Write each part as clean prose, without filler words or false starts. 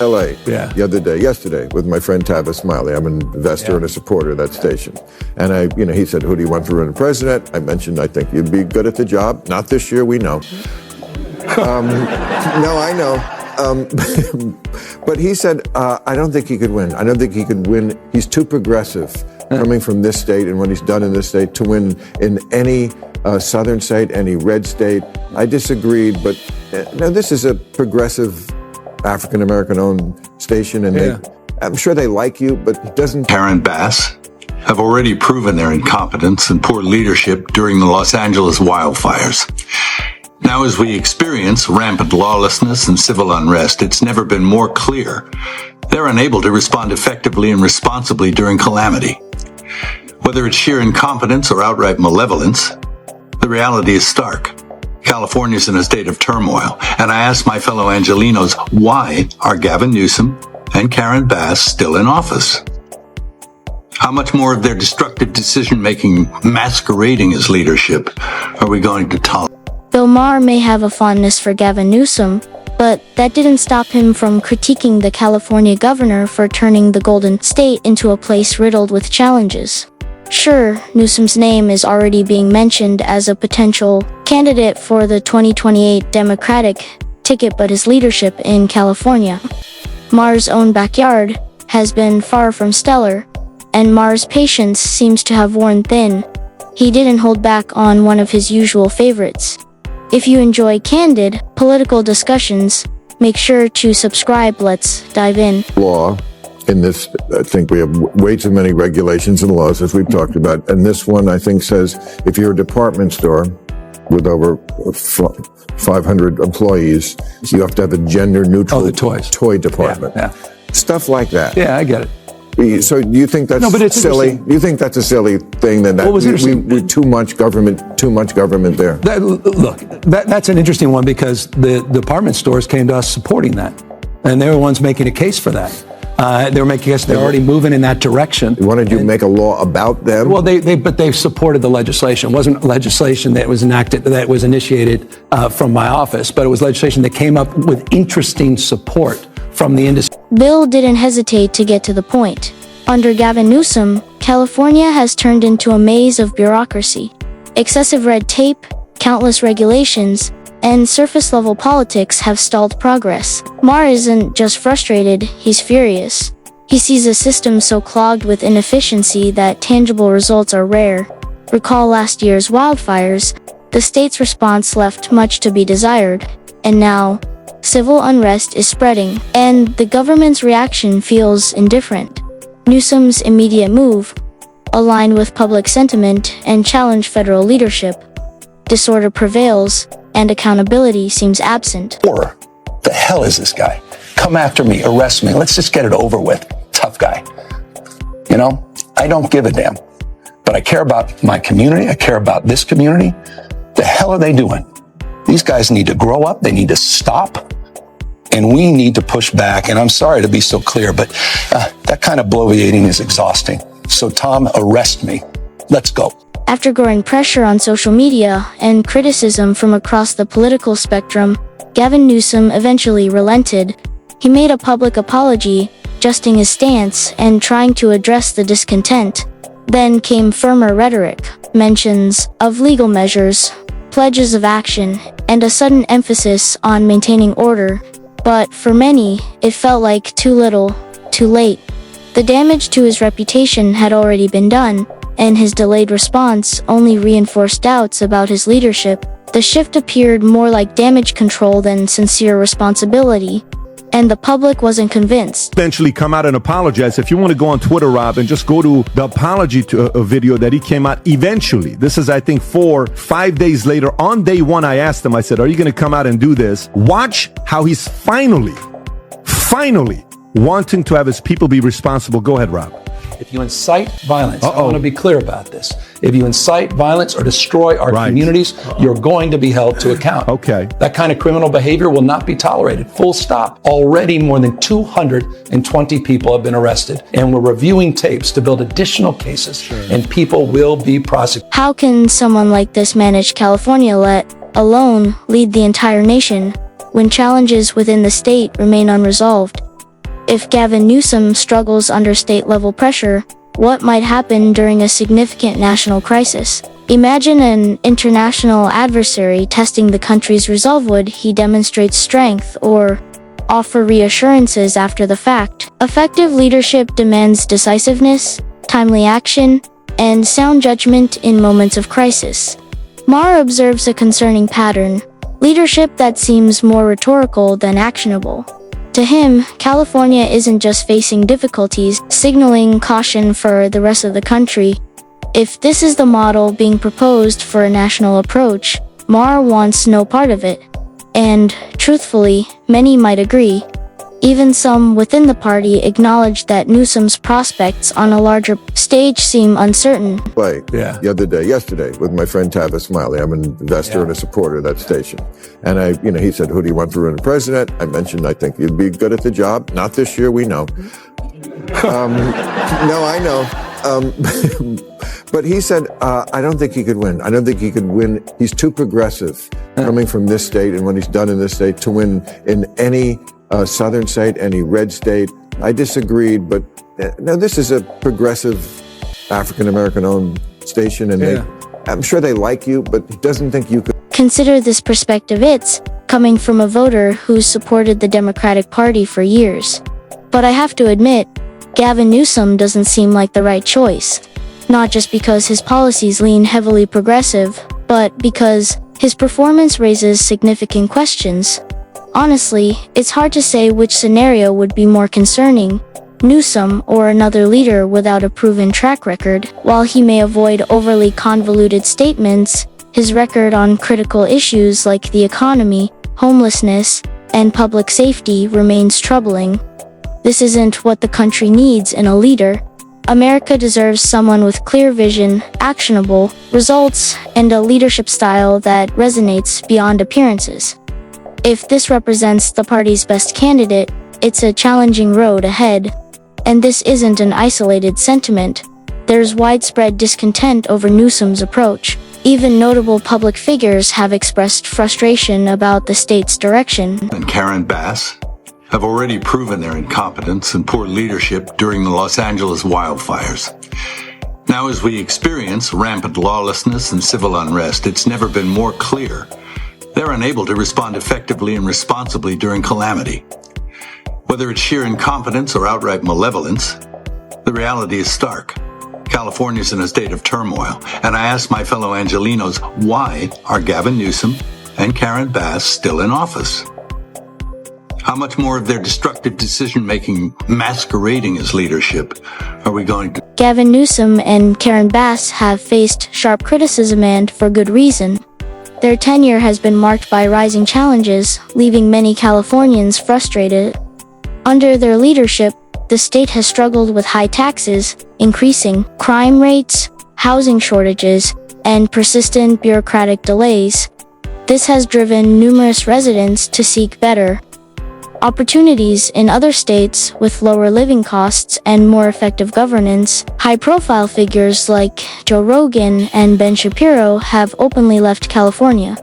LA yesterday with my friend Tavis Smiley. I'm an investor and a supporter of that station. And he said, who do you want to run for president? I mentioned, I think you'd be good at the job. Not this year, we know. No, I know. But he said, I don't think he could win. I don't think he could win. He's too progressive coming from this state and what he's done in this state to win in any southern state, any red state. I disagreed, but now this is a progressive African-American owned station, and I'm sure they like you, but it doesn't. Karen Bass have already proven their incompetence and poor leadership during the Los Angeles wildfires. Now, as we experience rampant lawlessness and civil unrest, it's never been more clear they're unable to respond effectively and responsibly during calamity. Whether it's sheer incompetence or outright malevolence, the reality is stark. California's in a state of turmoil, and I ask my fellow Angelenos, why are Gavin Newsom and Karen Bass still in office? How much more of their destructive decision-making masquerading as leadership are we going to tolerate? Though Maher may have a fondness for Gavin Newsom, but that didn't stop him from critiquing the California governor for turning the Golden State into a place riddled with challenges. Sure, Newsom's name is already being mentioned as a potential candidate for the 2028 Democratic ticket, but his leadership in California, Maher's own backyard, has been far from stellar, and Maher's patience seems to have worn thin. He didn't hold back on one of his usual favorites. If you enjoy candid political discussions, make sure to subscribe. Let's dive in. Law. In this, I think we have way too many regulations and laws, as we've talked about. And this one, I think, says if you're a department store with over 500 employees, you have to have a gender-neutral toy department. Stuff like that. Yeah, I get it. So do you think that's silly? Do you think that's a silly thing? That too much government there. That's an interesting one, because the department stores came to us supporting that, and they were the ones making a case for that. They were making us. They're already moving in that direction. Wanted you to make a law about them? Well, they supported the legislation. It wasn't legislation that was enacted, that was initiated from my office, but it was legislation that came up with interesting support from the industry. Bill didn't hesitate to get to the point. Under Gavin Newsom, California has turned into a maze of bureaucracy. Excessive red tape, countless regulations, and surface-level politics have stalled progress. Maher isn't just frustrated, he's furious. He sees a system so clogged with inefficiency that tangible results are rare. Recall last year's wildfires. The state's response left much to be desired, and now, civil unrest is spreading, and the government's reaction feels indifferent. Newsom's immediate move, align with public sentiment and challenge federal leadership. Disorder prevails, and accountability seems absent. The hell is this guy? Come after me, arrest me, let's just get it over with. Tough guy. You know, I don't give a damn. But I care about my community, I care about this community. The hell are they doing? These guys need to grow up, they need to stop, and we need to push back. And I'm sorry to be so clear, but that kind of bloviating is exhausting. So Tom, arrest me. Let's go. After growing pressure on social media and criticism from across the political spectrum, Gavin Newsom eventually relented. He made a public apology, adjusting his stance and trying to address the discontent. Then came firmer rhetoric, mentions of legal measures, pledges of action, and a sudden emphasis on maintaining order. But for many, it felt like too little, too late. The damage to his reputation had already been done, and his delayed response only reinforced doubts about his leadership. The shift appeared more like damage control than sincere responsibility, and the public wasn't convinced. Eventually come out and apologize. If you want to go on Twitter, Rob, and just go to the apology video that he came out eventually. This is, I think, 4-5 days later. On day one, I asked him, I said, are you going to come out and do this? Watch how he's finally wanting to have his people be responsible. Go ahead, Rob. If you incite violence, I want to be clear about this. If you incite violence or destroy our communities, you're going to be held to account. Okay. That kind of criminal behavior will not be tolerated. Full stop. Already more than 220 people have been arrested, and we're reviewing tapes to build additional cases, and people will be prosecuted. How can someone like this manage California, let alone lead the entire nation, when challenges within the state remain unresolved? if Gavin Newsom struggles under state-level pressure, what might happen during a significant national crisis? Imagine an international adversary testing the country's resolve. Would he demonstrate strength or offer reassurances after the fact? Effective leadership demands decisiveness, timely action, and sound judgment in moments of crisis. Maher observes a concerning pattern: leadership that seems more rhetorical than actionable. To him, California isn't just facing difficulties, signaling caution for the rest of the country. If this is the model being proposed for a national approach, Maher wants no part of it. And, truthfully, many might agree. Even some within the party acknowledge that Newsom's prospects on a larger stage seem uncertain. Yesterday, with my friend Tavis Smiley. I'm an investor and a supporter of that station. And he said, who do you want to run for president? I mentioned, I think you'd be good at the job. Not this year, we know. No, I know. But he said, I don't think he could win. I don't think he could win. He's too progressive coming from this state and what he's done in this state to win in any southern state, any red state. I disagreed, but no, this is a progressive African-American owned station, and I'm sure they like you, but he doesn't think you could. Consider this perspective. It's coming from a voter who's supported the Democratic Party for years. But I have to admit, Gavin Newsom doesn't seem like the right choice. Not just because his policies lean heavily progressive, but because his performance raises significant questions. Honestly, it's hard to say which scenario would be more concerning, Newsom or another leader without a proven track record. While he may avoid overly convoluted statements, his record on critical issues like the economy, homelessness, and public safety remains troubling. This isn't what the country needs in a leader. America deserves someone with clear vision, actionable results, and a leadership style that resonates beyond appearances. If this represents the party's best candidate, it's a challenging road ahead. And this isn't an isolated sentiment. There's widespread discontent over Newsom's approach. Even notable public figures have expressed frustration about the state's direction. And Karen Bass have already proven their incompetence and poor leadership during the Los Angeles wildfires. Now, as we experience rampant lawlessness and civil unrest, it's never been more clear they're unable to respond effectively and responsibly during calamity. Whether it's sheer incompetence or outright malevolence, the reality is stark. California's in a state of turmoil, and I ask my fellow Angelenos, why are Gavin Newsom and Karen Bass still in office? How much more of their destructive decision-making masquerading as leadership are we going to? Gavin Newsom and Karen Bass have faced sharp criticism, and for good reason. Their tenure has been marked by rising challenges, leaving many Californians frustrated. Under their leadership, the state has struggled with high taxes, increasing crime rates, housing shortages, and persistent bureaucratic delays. This has driven numerous residents to seek better opportunities in other states with lower living costs and more effective governance. High-profile figures like Joe Rogan and Ben Shapiro have openly left California,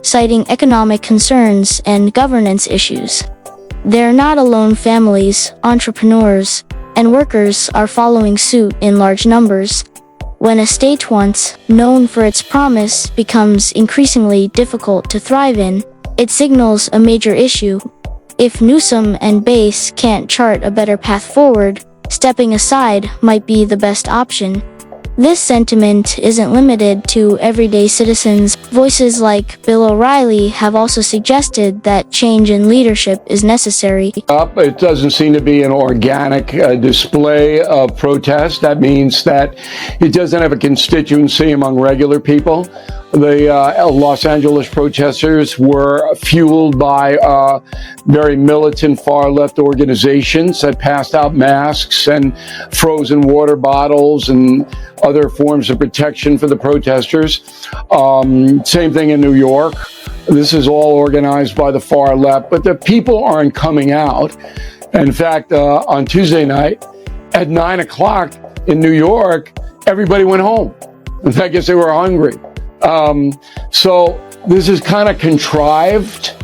citing economic concerns and governance issues. They're not alone. Families, entrepreneurs, and workers are following suit in large numbers. When a state once known for its promise becomes increasingly difficult to thrive in, it signals a major issue. If Newsom and Bass can't chart a better path forward, stepping aside might be the best option. This sentiment isn't limited to everyday citizens. Voices like Bill O'Reilly have also suggested that change in leadership is necessary. It doesn't seem to be an organic display of protest. That means that it doesn't have a constituency among regular people. The Los Angeles protesters were fueled by very militant far-left organizations that passed out masks and frozen water bottles and other forms of protection for the protesters. Same thing in New York. This is all organized by the far left, but the people aren't coming out. In fact, on Tuesday night at 9 o'clock in New York, everybody went home. In fact, I guess they were hungry. So this is kind of contrived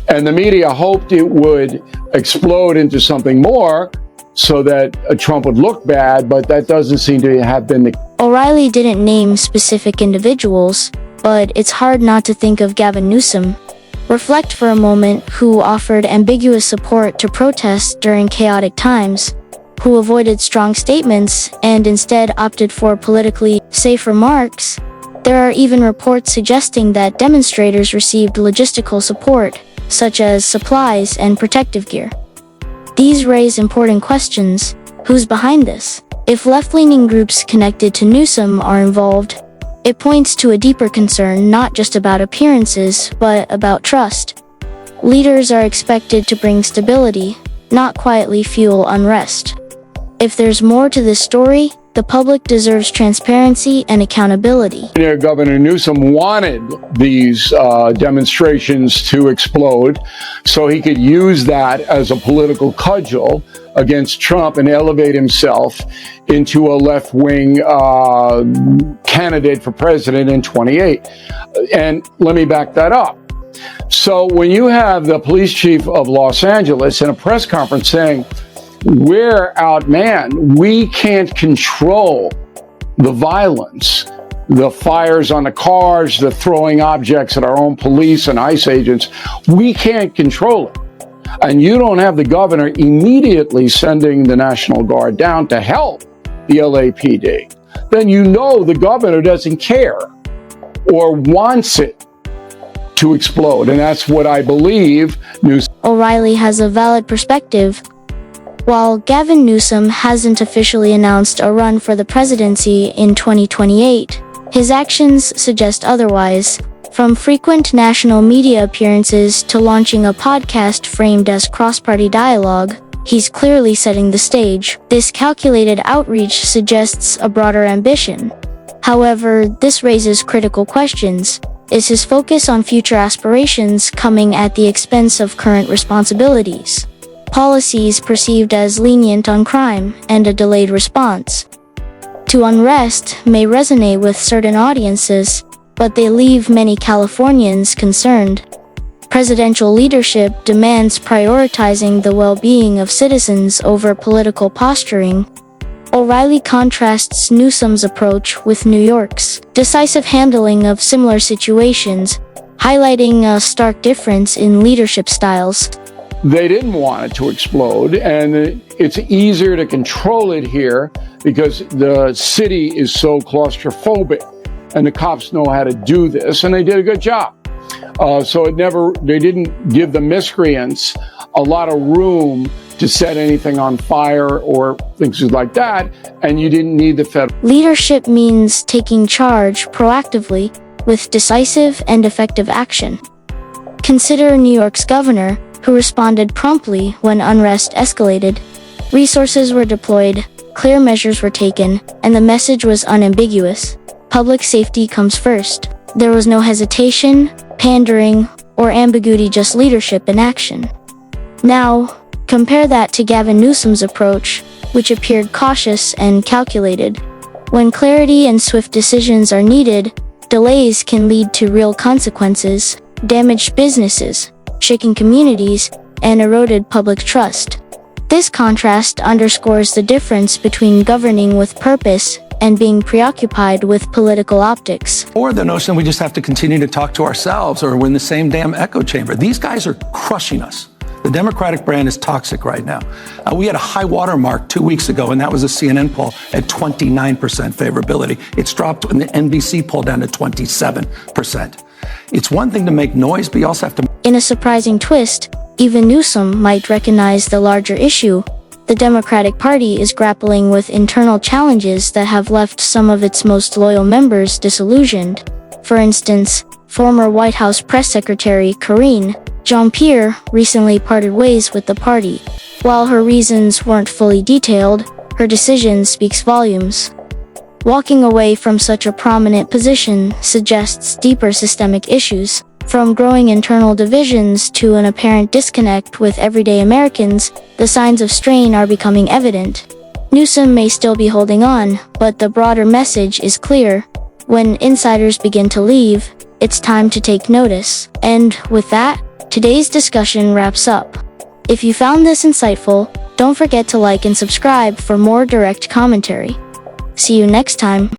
And the media hoped it would explode into something more so that Trump would look bad, but that doesn't seem to have been the case. O'Reilly didn't name specific individuals, but it's hard not to think of Gavin Newsom. Reflect for a moment, who offered ambiguous support to protests during chaotic times, who avoided strong statements and instead opted for politically safe remarks. There are even reports suggesting that demonstrators received logistical support, such as supplies and protective gear. These raise important questions. Who's behind this? If left-leaning groups connected to Newsom are involved, it points to a deeper concern not just about appearances, but about trust. Leaders are expected to bring stability, not quietly fuel unrest. If there's more to this story, the public deserves transparency and accountability. Governor Newsom wanted these demonstrations to explode so he could use that as a political cudgel against Trump and elevate himself into a left-wing candidate for president in 28. And let me back that up. So when you have the police chief of Los Angeles in a press conference saying, we're outmanned, we can't control the violence, the fires on the cars, the throwing objects at our own police and ICE agents, we can't control it. And you don't have the governor immediately sending the National Guard down to help the LAPD, then you know the governor doesn't care or wants it to explode. And that's what I believe Newsom. O'Reilly has a valid perspective. While Gavin Newsom hasn't officially announced a run for the presidency in 2028, his actions suggest otherwise. From frequent national media appearances to launching a podcast framed as cross-party dialogue, he's clearly setting the stage. This calculated outreach suggests a broader ambition. However, this raises critical questions. Is his focus on future aspirations coming at the expense of current responsibilities? Policies perceived as lenient on crime and a delayed response to unrest may resonate with certain audiences, but they leave many Californians concerned. Presidential leadership demands prioritizing the well-being of citizens over political posturing. O'Reilly contrasts Newsom's approach with New York's decisive handling of similar situations, highlighting a stark difference in leadership styles. They didn't want it to explode, and it's easier to control it here because the city is so claustrophobic, and the cops know how to do this, and they did a good job. So they didn't give the miscreants a lot of room to set anything on fire or things like that, and you didn't need the federal. Leadership means taking charge proactively with decisive and effective action. Consider New York's governor, who responded promptly when unrest escalated. Resources were deployed, clear measures were taken, and the message was unambiguous. Public safety comes first. There was no hesitation, pandering, or ambiguity, just leadership in action. Now, compare that to Gavin Newsom's approach, which appeared cautious and calculated. When clarity and swift decisions are needed, delays can lead to real consequences, damaged businesses, shaking communities, and eroded public trust. This contrast underscores the difference between governing with purpose and being preoccupied with political optics. Or the notion we just have to continue to talk to ourselves, or we're in the same damn echo chamber. These guys are crushing us. The Democratic brand is toxic right now. We had a high water mark 2 weeks ago, and that was a CNN poll at 29% favorability. It's dropped in the NBC poll down to 27%. It's one thing to make noise, but you also have to... In a surprising twist, even Newsom might recognize the larger issue. The Democratic Party is grappling with internal challenges that have left some of its most loyal members disillusioned. For instance, former White House Press Secretary Karine Jean-Pierre recently parted ways with the party. While her reasons weren't fully detailed, her decision speaks volumes. Walking away from such a prominent position suggests deeper systemic issues. From growing internal divisions to an apparent disconnect with everyday Americans, the signs of strain are becoming evident. Newsom may still be holding on, but the broader message is clear. When insiders begin to leave, it's time to take notice. And with that, today's discussion wraps up. If you found this insightful, don't forget to like and subscribe for more direct commentary. See you next time.